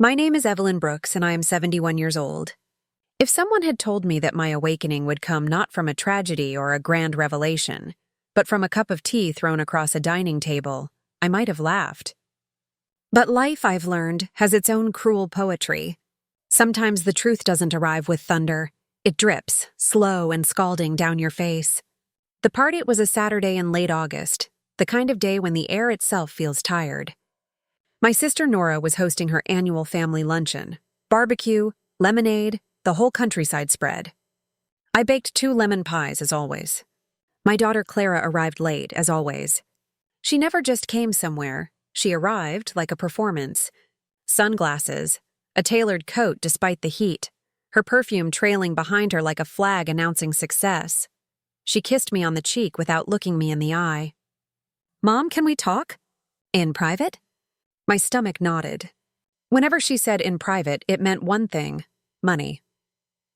My name is Evelyn Brooks, and I am 71 years old. If someone had told me that my awakening would come not from a tragedy or a grand revelation, but from a cup of tea thrown across a dining table, I might have laughed. But life, I've learned, has its own cruel poetry. Sometimes the truth doesn't arrive with thunder. It drips, slow and scalding, down your face. The party was a Saturday in late August, the kind of day when the air itself feels tired. My sister Nora was hosting her annual family luncheon. Barbecue, lemonade, the whole countryside spread. I baked 2 lemon pies, as always. My daughter Clara arrived late, as always. She never just came somewhere. She arrived like a performance. Sunglasses, a tailored coat despite the heat, her perfume trailing behind her like a flag announcing success. She kissed me on the cheek without looking me in the eye. "Mom, can we talk? In private?" My stomach nodded. Whenever she said in private, it meant one thing: money.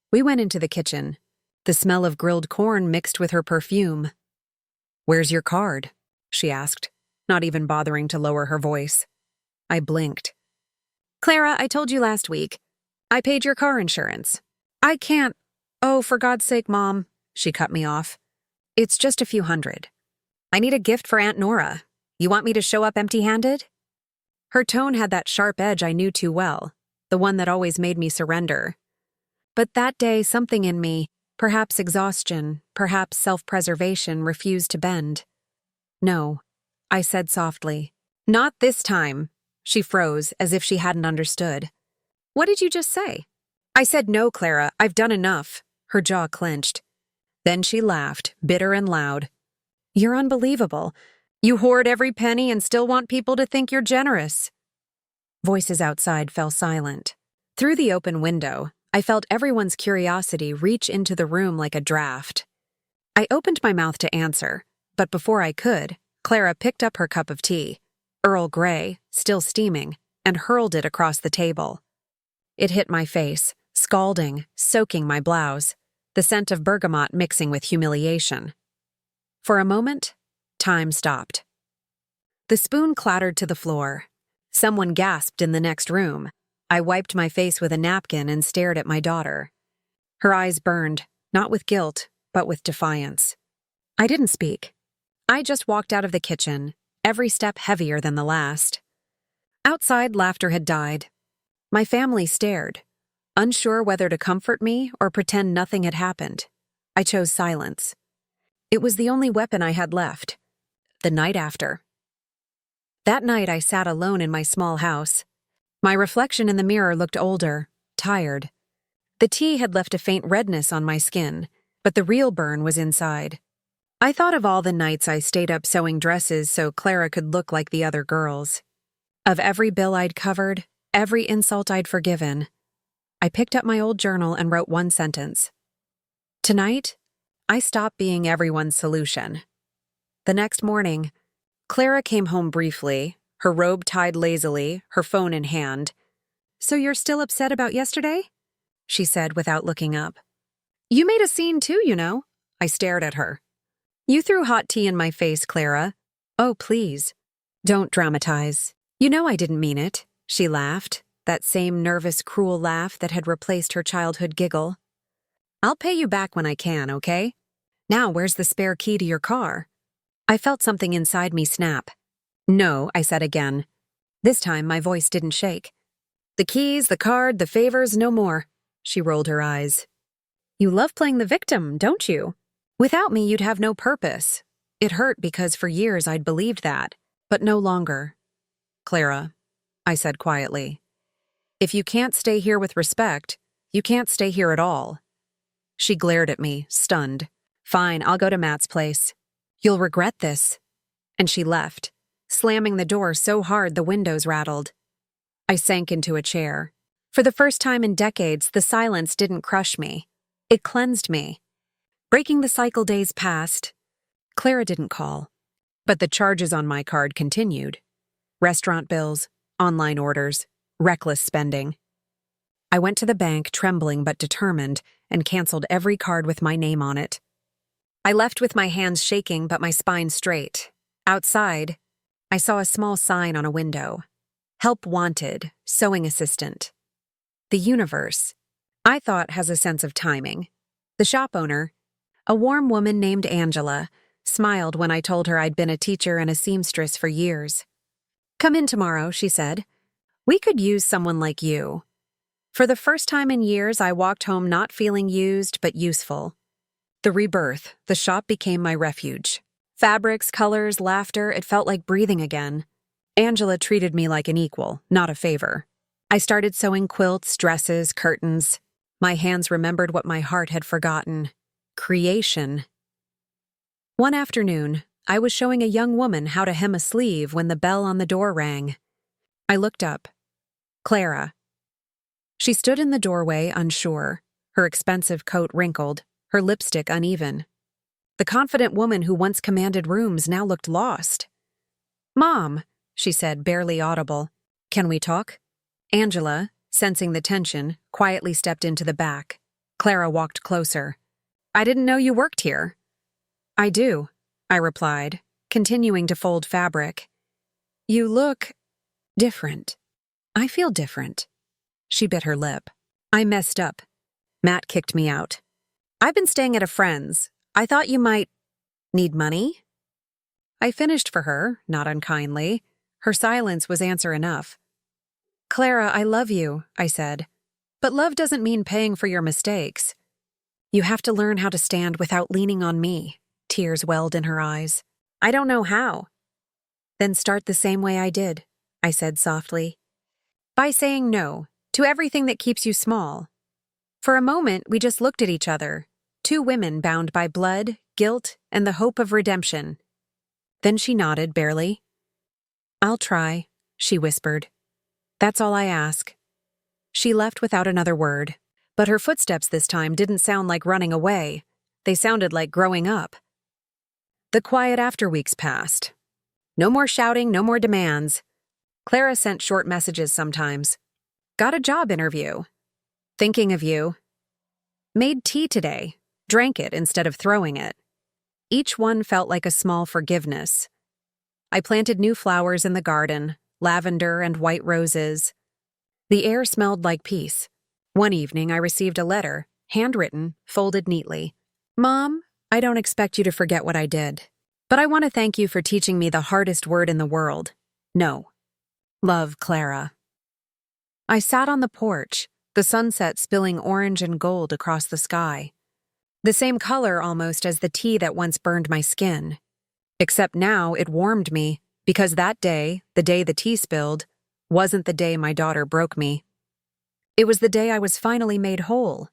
We went into the kitchen. The smell of grilled corn mixed with her perfume. "Where's your card?" she asked, not even bothering to lower her voice. I blinked. "Clara, I told you last week. I paid your car insurance. I can't—" "Oh, for God's sake, Mom," she cut me off. "It's just a few hundred. I need a gift for Aunt Nora. You want me to show up empty-handed?" Her tone had that sharp edge I knew too well, the one that always made me surrender. But that day, something in me, perhaps exhaustion, perhaps self-preservation, refused to bend. "No," I said softly. "Not this time." She froze, as if she hadn't understood. "What did you just say?" "I said no, Clara. I've done enough." Her jaw clenched. Then she laughed, bitter and loud. "You're unbelievable. You hoard every penny and still want people to think you're generous." Voices outside fell silent. Through the open window, I felt everyone's curiosity reach into the room like a draft. I opened my mouth to answer, but before I could, Clara picked up her cup of tea, Earl Grey, still steaming, and hurled it across the table. It hit my face, scalding, soaking my blouse, the scent of bergamot mixing with humiliation. For a moment, time stopped. The spoon clattered to the floor. Someone gasped in the next room. I wiped my face with a napkin and stared at my daughter. Her eyes burned, not with guilt, but with defiance. I didn't speak. I just walked out of the kitchen, every step heavier than the last. Outside, laughter had died. My family stared, unsure whether to comfort me or pretend nothing had happened. I chose silence. It was the only weapon I had left. The night after. That night I sat alone in my small house. My reflection in the mirror looked older, tired. The tea had left a faint redness on my skin, but the real burn was inside. I thought of all the nights I stayed up sewing dresses so Clara could look like the other girls. Of every bill I'd covered, every insult I'd forgiven. I picked up my old journal and wrote one sentence. Tonight, I stopped being everyone's solution. The next morning, Clara came home briefly, her robe tied lazily, her phone in hand. "So you're still upset about yesterday?" she said without looking up. "You made a scene too, you know." I stared at her. "You threw hot tea in my face, Clara." "Oh, please. Don't dramatize. You know I didn't mean it." She laughed, that same nervous, cruel laugh that had replaced her childhood giggle. "I'll pay you back when I can, okay? Now where's the spare key to your car?" I felt something inside me snap. "No," I said again. This time my voice didn't shake. "The keys, the card, the favors, no more." She rolled her eyes. "You love playing the victim, don't you? Without me, you'd have no purpose." It hurt because for years I'd believed that, but no longer. "Clara," I said quietly, "if you can't stay here with respect, you can't stay here at all." She glared at me, stunned. "Fine, I'll go to Matt's place. You'll regret this." And she left, slamming the door so hard the windows rattled. I sank into a chair. For the first time in decades, the silence didn't crush me. It cleansed me. Breaking the cycle days passed. Clara didn't call, but the charges on my card continued. Restaurant bills, online orders, reckless spending. I went to the bank, trembling but determined, and canceled every card with my name on it. I left with my hands shaking but my spine straight. Outside, I saw a small sign on a window. Help wanted, sewing assistant. The universe, I thought, has a sense of timing. The shop owner, a warm woman named Angela, smiled when I told her I'd been a teacher and a seamstress for years. "Come in tomorrow," she said. "We could use someone like you." For the first time in years, I walked home not feeling used, but useful. The rebirth, the shop became my refuge. Fabrics, colors, laughter, it felt like breathing again. Angela treated me like an equal, not a favor. I started sewing quilts, dresses, curtains. My hands remembered what my heart had forgotten: creation. One afternoon, I was showing a young woman how to hem a sleeve when the bell on the door rang. I looked up. Clara. She stood in the doorway, unsure, her expensive coat wrinkled, her lipstick uneven. The confident woman who once commanded rooms now looked lost. "Mom," she said, barely audible. "Can we talk?" Angela, sensing the tension, quietly stepped into the back. Clara walked closer. "I didn't know you worked here." "I do," I replied, continuing to fold fabric. "You look different." "I feel different." She bit her lip. "I messed up. Matt kicked me out. I've been staying at a friend's. I thought you might need money." I finished for her, not unkindly. Her silence was answer enough. "Clara, I love you," I said. "But love doesn't mean paying for your mistakes. You have to learn how to stand without leaning on me." Tears welled in her eyes. "I don't know how." "Then start the same way I did," I said softly. "By saying no to everything that keeps you small." For a moment, we just looked at each other, two women bound by blood, guilt, and the hope of redemption. Then she nodded, barely. "I'll try," she whispered. "That's all I ask." She left without another word, but her footsteps this time didn't sound like running away. They sounded like growing up. The quiet after weeks passed. No more shouting, no more demands. Clara sent short messages sometimes. "Got a job interview. Thinking of you. Made tea today. Drank it instead of throwing it." Each one felt like a small forgiveness. I planted new flowers in the garden, lavender and white roses. The air smelled like peace. One evening, I received a letter, handwritten, folded neatly. "Mom, I don't expect you to forget what I did, but I want to thank you for teaching me the hardest word in the world: no. Love, Clara." I sat on the porch, the sunset spilling orange and gold across the sky. The same color almost as the tea that once burned my skin. Except now it warmed me, because that day, the day the tea spilled, wasn't the day my daughter broke me. It was the day I was finally made whole.